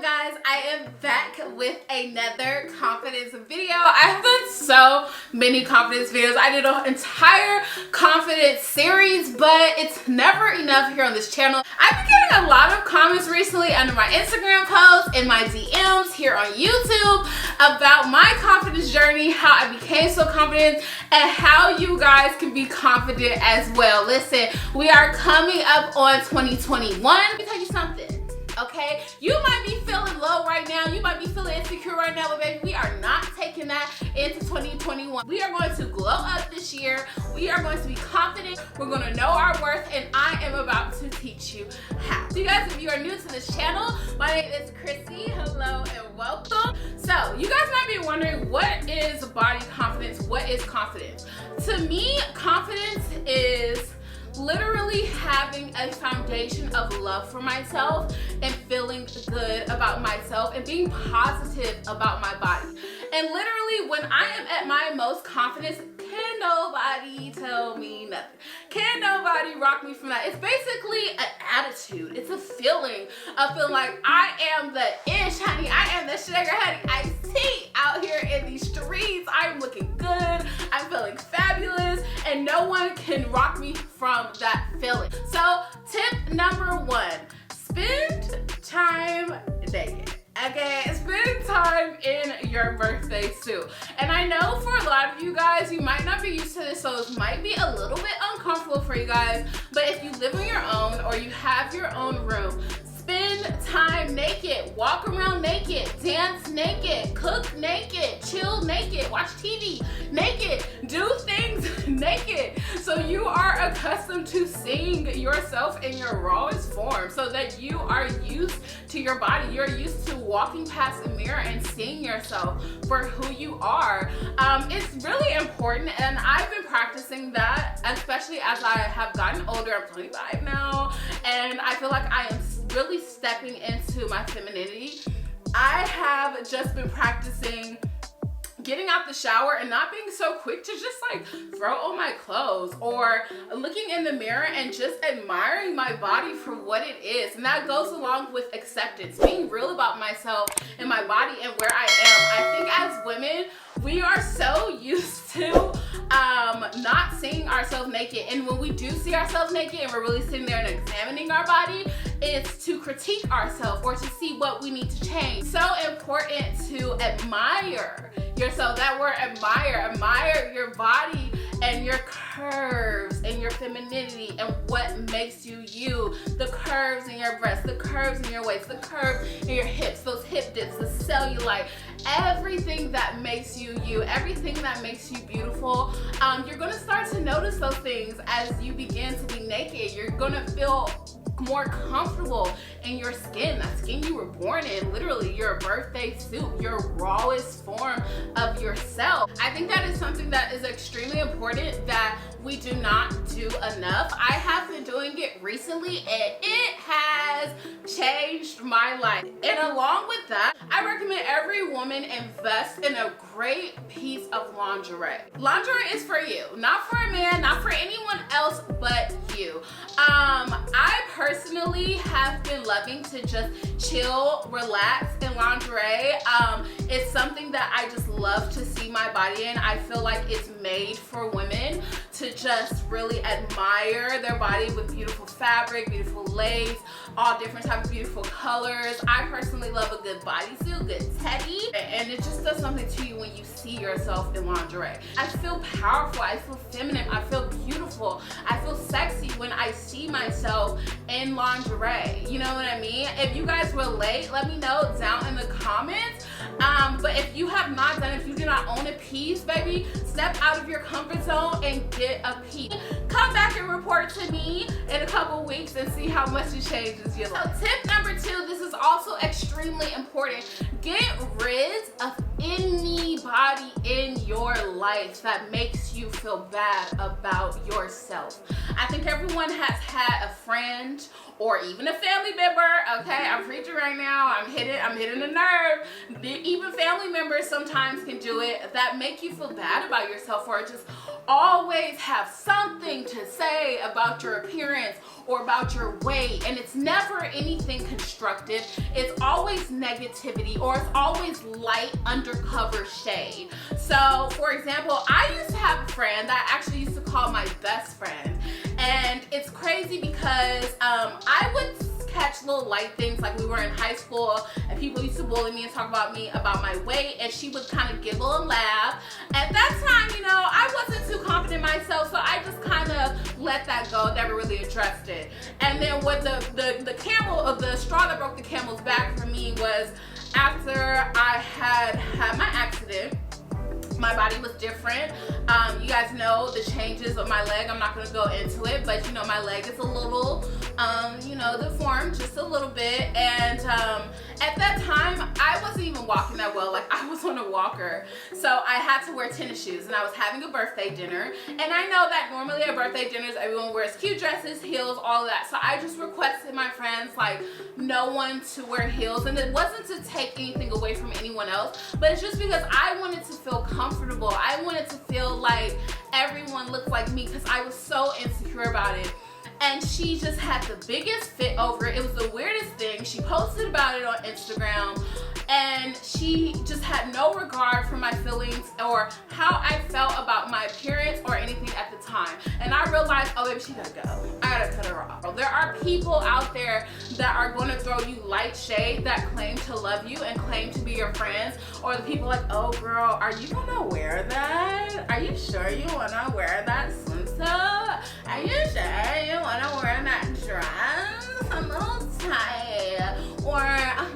guys, I am back with another confidence video. I've done so many confidence videos. I did an entire confidence series, but it's never enough here on this channel. I've been getting a lot of comments recently under my Instagram posts and my DMs here on YouTube about my confidence journey, how I became so confident, and how you guys can be confident as well. Listen, we are coming up on 2021. Let me tell you something. Okay, you might be feeling low right now, you might be feeling insecure right now, but baby, we are not taking that into 2021. We are going to glow up this year. We are going to be confident. We're going to know our worth, and I am about to teach you how. So you guys, if you are new to this channel, my name is Chrissy. Hello and welcome. So you guys might be wondering, what is body confidence? What is confidence? To me, confidence is literally having a foundation of love for myself and feeling good about myself and being positive about my body. And literally, when I am at my most confident, can nobody tell me nothing. Can nobody rock me from that. It's basically an attitude. It's a feeling of feeling like I am the ish, honey. I am the sugar, honey. I see out here in these streets. I'm looking good. I'm feeling fabulous. And no one can rock me from that feeling. So tip number one, spend time naked. Okay, spend time in your birthday suit. And I know for a lot of you guys, you might not be used to this, so it might be a little bit uncomfortable for you guys. But if you live on your own or you have your own room, spend time naked, walk around naked, dance naked, cook naked, chill naked, watch TV naked, do things naked. So you are accustomed to seeing yourself in your rawest form, so that you are used to your body. You're used to walking past a mirror and seeing yourself for who you are. It's really important, and I've been practicing that, especially as I have gotten older. I'm 25 now, and I feel like I am really stepping into my femininity. I have just been practicing getting out the shower and not being so quick to just like throw on my clothes, or looking in the mirror and just admiring my body for what it is. And that goes along with acceptance, being real about myself and my body and where I am. I think as women, we are so used to not seeing ourselves naked, and when we do see ourselves naked and we're really sitting there and examining our body, it's to critique ourselves or to see what we need to change. So important to admire yourself. That word admire your body and your curves and your femininity and what makes you you. The curves in your breasts, the curves in your waist, the curves in your hips, those hip dips, the cellulite, everything that makes you you, everything that makes you beautiful. You're gonna start to notice those things as you begin to be naked. You're gonna feel more comfortable in your skin, that skin you were born in, literally your birthday suit, your rawest form of yourself. I think that is something that is extremely important that we do not do enough. I have been doing it recently, and it has changed my life. And along with that, I recommend every woman invest in a great piece of lingerie. Lingerie is for you, not for a man, not for anyone else but you. I personally have been loving to just chill, relax in lingerie. It's something that I just love to see my body in. I feel like it's made for women to just really admire their body with beautiful fabric, beautiful lace, all different types of beautiful colors. I personally love a good bodysuit, good teddy, and it just does something to you when you see yourself in lingerie. I feel powerful, I feel feminine, I feel beautiful, I feel sexy when I see myself in lingerie. You know what I mean? If you guys relate, let me know down in the comments. But if you have not done it, if you do not own a piece, baby, step out of your comfort zone and get a piece. Come back and report to me in a couple weeks and see how much it changes your life. So tip number two, this is also extremely important. Get rid of anybody in your life that makes you feel bad about yourself. I think everyone has had a friend or even a family member, okay, I'm preaching right now, I'm hitting a nerve. Even family members sometimes can do it, that make you feel bad about yourself, or just always have something to say about your appearance or about your weight, and it's never anything constructive. It's always negativity, or it's always light undercover shade. So for example, I used to have a friend that I actually used to call my best friend, and it's crazy because I would catch little light things, like we were in high school and people used to bully me and talk about me about my weight, and she would kind of giggle and laugh. At that time, you know, I wasn't too confident in myself, so I just kind of let that go, never really addressed it. And then what the straw that broke the camel's back for me was after I had my accident. My body was different. You guys know the changes of my leg. I'm not going to go into it, but you know, my leg is a little, you know, deformed just a little bit. And at that time, I wasn't even walking that well. Like, I was on a walker. So I had to wear tennis shoes, and I was having a birthday dinner. And I know that normally at birthday dinners, everyone wears cute dresses, heels, all of that. So I just requested my friends, like, no one to wear heels. And it wasn't to take anything away from anyone else, but it's just because I wanted to feel comfortable. I wanted to feel like everyone looked like me, because I was so insecure about it. And she just had the biggest fit over it. It was the weirdest thing. She posted about it on Instagram, and she just had no regard for my feelings or how I felt about my appearance or anything at the time. And I realized, oh baby, she gotta go. I gotta cut her off. There are people out there that are gonna throw you light shade that claim to love you and claim to be your friends, or the people like, oh girl, are you gonna wear that? Are you sure you wanna wear that swimsuit? Are you sure you wanna wear that dress? A little tight. Or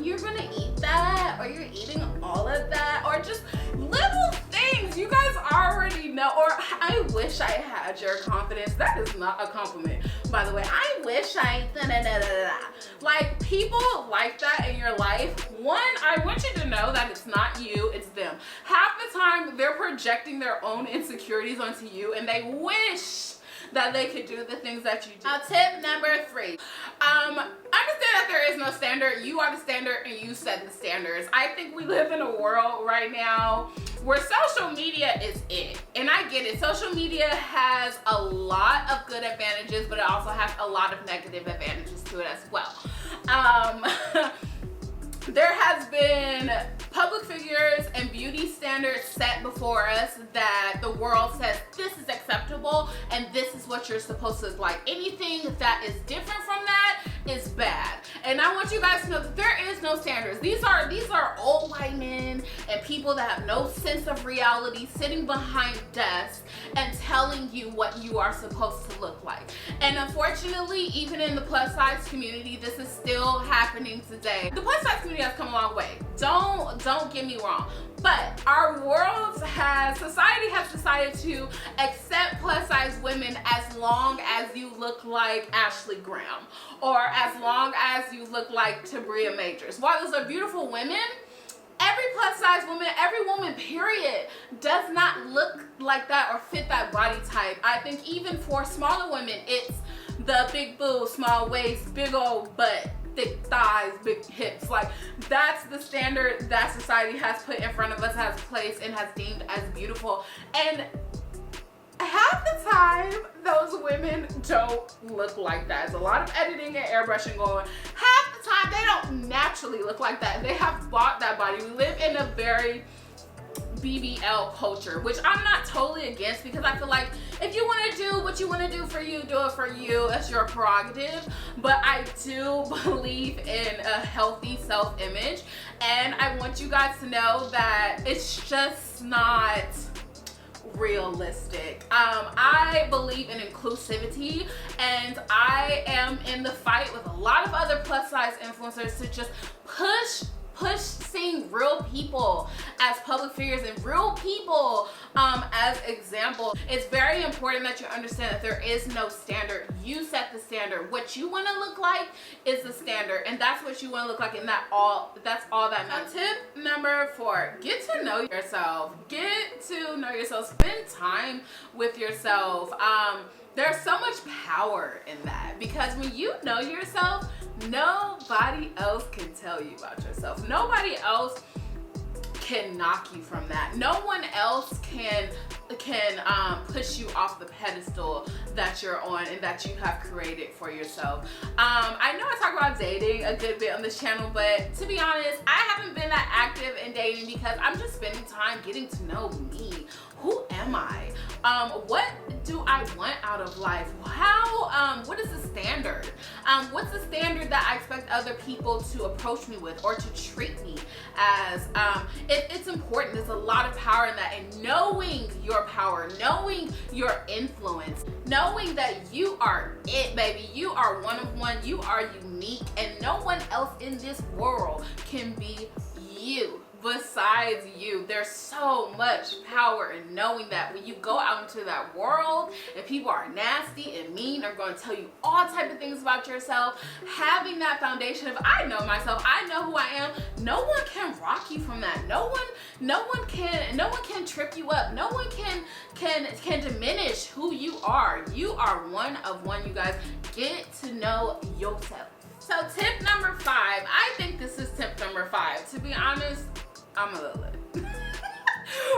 you're gonna eat that, or you're eating all of that, or just little things you guys already know. Or I wish I had your confidence. That is not a compliment, by the way. I wish I like, people like that in your life. One, I want you to know that it's not you, it's them. Half the time they're projecting their own insecurities onto you, and they wish that they could do the things that you do. Now, tip number 3. Understand that there is no standard. You are the standard, and you set the standards. I think we live in a world right now where social media is it. And I get it. Social media has a lot of good advantages, but it also has a lot of negative advantages to it as well. There has been public figures and beauty standards set before us that the world says this is acceptable and this is what you're supposed to look like. Anything that is different from that is bad. And I want you guys to know that there is no standards. These are old white men and people that have no sense of reality sitting behind desks and telling you what you are supposed to look like. And unfortunately, even in the plus size community, this is still happening today. The plus size community has come a long way. Don't get me wrong. But our society has decided to accept plus size women as long as you look like Ashley Graham, or as long as you look like Tabria Majors. While those are beautiful women, every plus size woman, every woman period, does not look like that or fit that body type. I think even for smaller women, it's the big boobs, small waist, big old butt, thick thighs, big hips. Like, that's the standard that society has put in front of us, has placed, and has deemed as beautiful. And half the time, those women don't look like that. There's a lot of editing and airbrushing going. Half the time, they don't naturally look like that. They have bought that body. We live in a very BBL culture, which I'm not totally against, because I feel like if you want to do what you want to do for you, do it for you. It's your prerogative. But I do believe in a healthy self-image, and I want you guys to know that it's just not realistic. I believe in inclusivity, and I am in the fight with a lot of other plus size influencers to just push seeing real people as public figures and real people as examples. It's very important that you understand that there is no standard. You set the standard. What you want to look like is the standard, and that's what you want to look like, and that's all that matters. Tip number 4, get to know yourself. Get to know yourself. Spend time with yourself. There's so much power in that, because when you know yourself, nobody else can tell you about yourself. Nobody else can knock you from that. No one else can push you off the pedestal that you're on and that you have created for yourself. I know I talk about dating a good bit on this channel, but to be honest, I haven't been that active in dating because I'm just spending time getting to know me. Who am I? What do I want out of life? What is the standard? What's the standard that I expect other people to approach me with or to treat me as? It's important. There's a lot of power in that, and knowing your power, knowing your influence, knowing that you are it, baby. You are one of one. You are unique, and no one else in this world can be you besides you. There's so much power in knowing that when you go out into that world and people are nasty and mean, are going to tell you all type of things about yourself, having that foundation of I know myself, I know who I am, no one can rock you from that. No one can trip you up. No one can diminish who you are. You are one of one, you guys. Get to know yourself. So tip number 5, I think this is tip number 5. To be honest, I'm a little lit.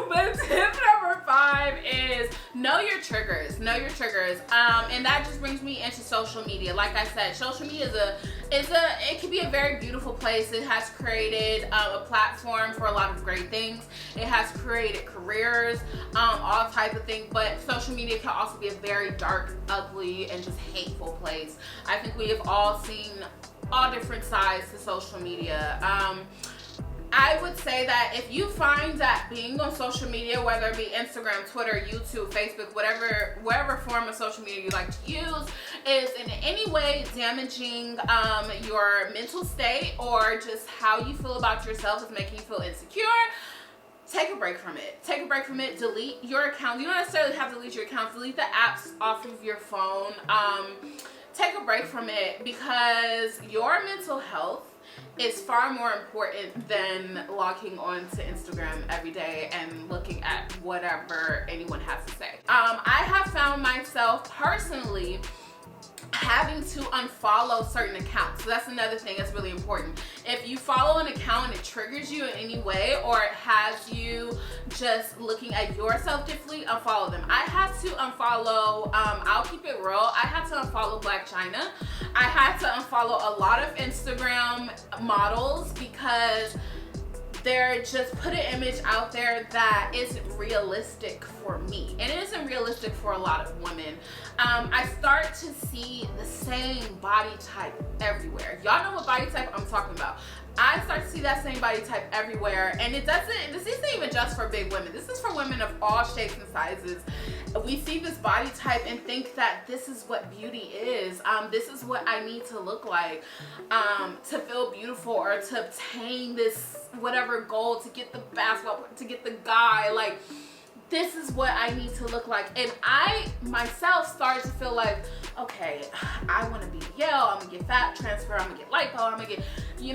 But tip number 5 is know your triggers. Know your triggers. And that just brings me into social media. Like I said, social media it can be a very beautiful place. It has created a platform for a lot of great things. It has created careers, all type of things. But social media can also be a very dark, ugly, and just hateful place. I think we have all seen all different sides to social media. I would say that if you find that being on social media, whether it be Instagram, Twitter, YouTube, Facebook, whatever form of social media you like to use, is in any way damaging your mental state or just how you feel about yourself, is making you feel insecure, take a break from it. Take a break from it. Delete your account. You don't necessarily have to delete your account. Delete the apps off of your phone. Take a break from it, because your mental health is far more important than logging on to Instagram every day and looking at whatever anyone has to say. I have found myself personally having to unfollow certain accounts. So that's another thing that's really important. If you follow an account and it triggers you in any way, or it has you just looking at yourself differently, unfollow them. I had to unfollow, I'll keep it real, I had to unfollow Black China. I had to unfollow a lot of Instagram models because they're just put an image out there that isn't realistic for me, and it isn't realistic for a lot of women. I start to see the same body type everywhere. Y'all know what body type I'm talking about. I start to see that same body type everywhere, and this isn't even just for big women. This is for women of all shapes and sizes. We see this body type and think that this is what beauty is. This is what I need to look like to feel beautiful, or to obtain this whatever goal, to get the basketball, to get the guy. Like, this is what I need to look like. And I myself started to feel like, okay, I want to be Yale, I'm gonna get fat transfer, I'm gonna get lipo, I'm gonna get,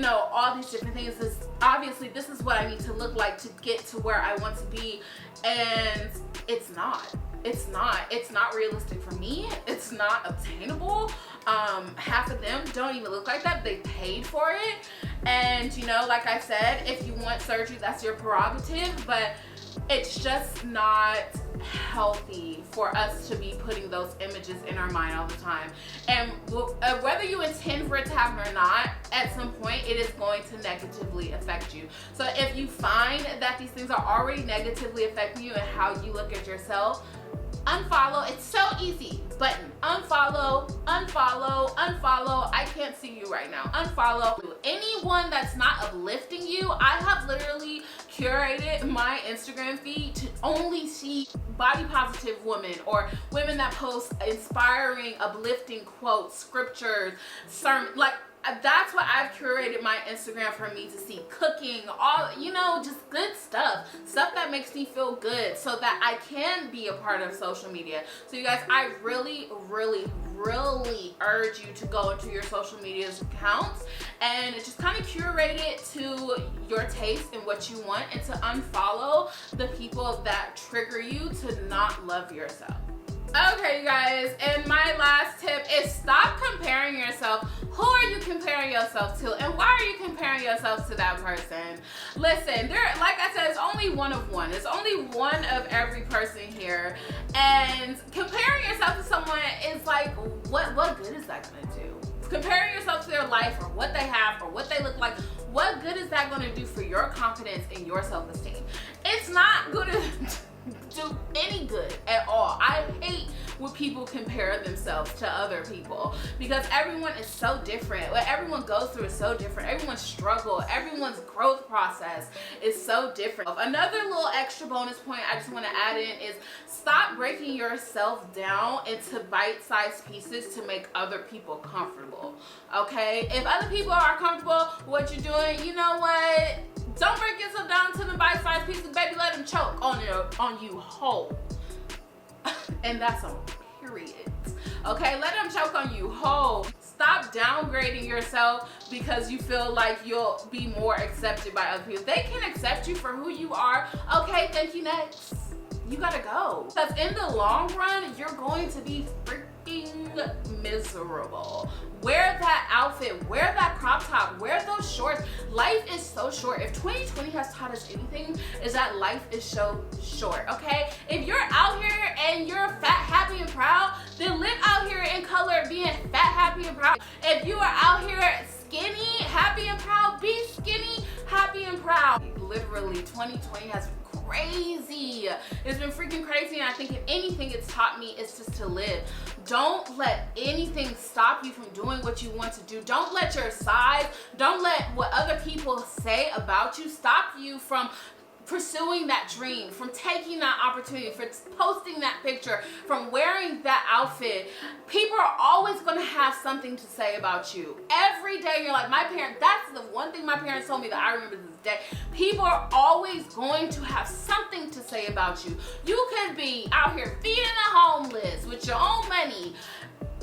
all these different things. Obviously this is what I need to look like to get to where I want to be, and it's not realistic for me. It's not obtainable. Half of them don't even look like that. They paid for it. And like I said, if you want surgery, that's your prerogative, but it's just not healthy for us to be putting those images in our mind all the time. And whether you intend for it to happen or not, at some point it is going to negatively affect you. So if you find that these things are already negatively affecting you and how you look at yourself, unfollow. It's so easy. Button. Unfollow, unfollow, unfollow. I can't see you right now. Unfollow. Anyone that's not uplifting you, I have literally curated my Instagram feed to only see body positive women, or women that post inspiring, uplifting quotes, scriptures, sermons. Like, that's what I've curated my Instagram for me to see. Cooking, all, just good stuff that makes me feel good, so that I can be a part of social media. So you guys, I really urge you to go into your social media accounts and just kind of curate it to your taste and what you want, and to unfollow the people that trigger you to not love yourself. Okay, you guys, and my last tip is stop comparing yourself. Who are you comparing yourself to, and why are you comparing yourself to that person? Listen, like I said, it's only one of one. It's only one of every person here, and comparing yourself to someone is like, what good is that gonna do? Comparing yourself to their life or what they have or what they look like, what good is that gonna do for your confidence and your self-esteem? It's not gonna do any good at all. I hate when people compare themselves to other people because everyone is so different. What everyone goes through is so different. Everyone's struggle, everyone's growth process is so different. Another little extra bonus point I just want to add in is stop breaking yourself down into bite-sized pieces to make other people comfortable. Okay? If other people are comfortable with what you're doing, you know what? Don't break yourself down to the bite-sized pieces, baby. Let them choke on you whole. And that's on period. Okay, let them choke on you whole. Stop downgrading yourself because you feel like you'll be more accepted by other people. They can accept you for who you are. Okay, thank you, next. You gotta go. Because in the long run, you're going to be freaking miserable. Wear that outfit, wear that crop top, wear those shorts. Life is so short. If 2020 has taught us anything, is that life is so short, okay? If you're out here and you're fat, happy, and proud, then live out here in color being fat, happy, and proud. If you are out here skinny, happy, and proud, be skinny, happy, and proud. Literally, 2020 has been crazy. It's been freaking crazy, and I think if anything it's taught me is just to live. Don't let anything stop you from doing what you want to do. Don't let your size, don't let what other people say about you stop you from pursuing that dream, from taking that opportunity, for posting that picture, from wearing that outfit. People are always going to have something to say about you. Every day you're like, my parents, that's the one thing my parents told me that I remember this day. People are always going to have something to say about you. You could be out here feeding the homeless with your own money,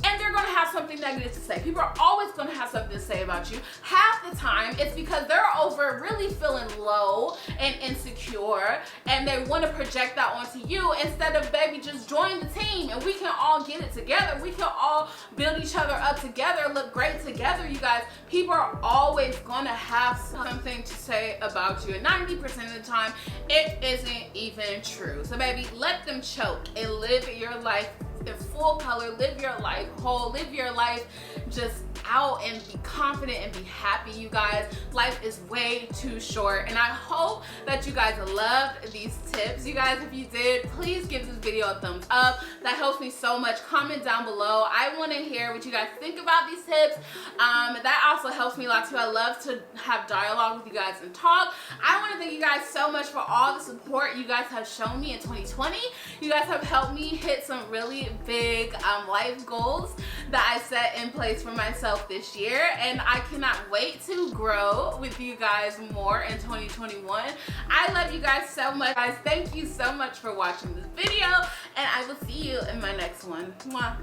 and they're going to have something negative to say. People are always going to have something to say about you. Half the time, it's because they're over really feeling low and insecure, and they want to project that onto you instead of, baby, just join the team, and we can all get it together. We can all build each other up together, look great together, you guys. People are always going to have something to say about you, and 90% of the time, it isn't even true. So, baby, let them choke and live your life in full color, live your life whole, live your life just out and be confident and be happy, you guys. Life is way too short, and I hope that you guys loved these tips. You guys, if you did, please give this video a thumbs up. That helps me so much. Comment down below. I want to hear what you guys think about these tips. That also helps me a lot too. I love to have dialogue with you guys and talk. I want to thank you guys so much for all the support you guys have shown me in 2020. You guys have helped me hit some really big life goals that I set in place for myself this year, and I cannot wait to grow with you guys more in 2021. I love you guys so much. Guys, thank you so much for watching this video, and I will see you in my next one. Mwah.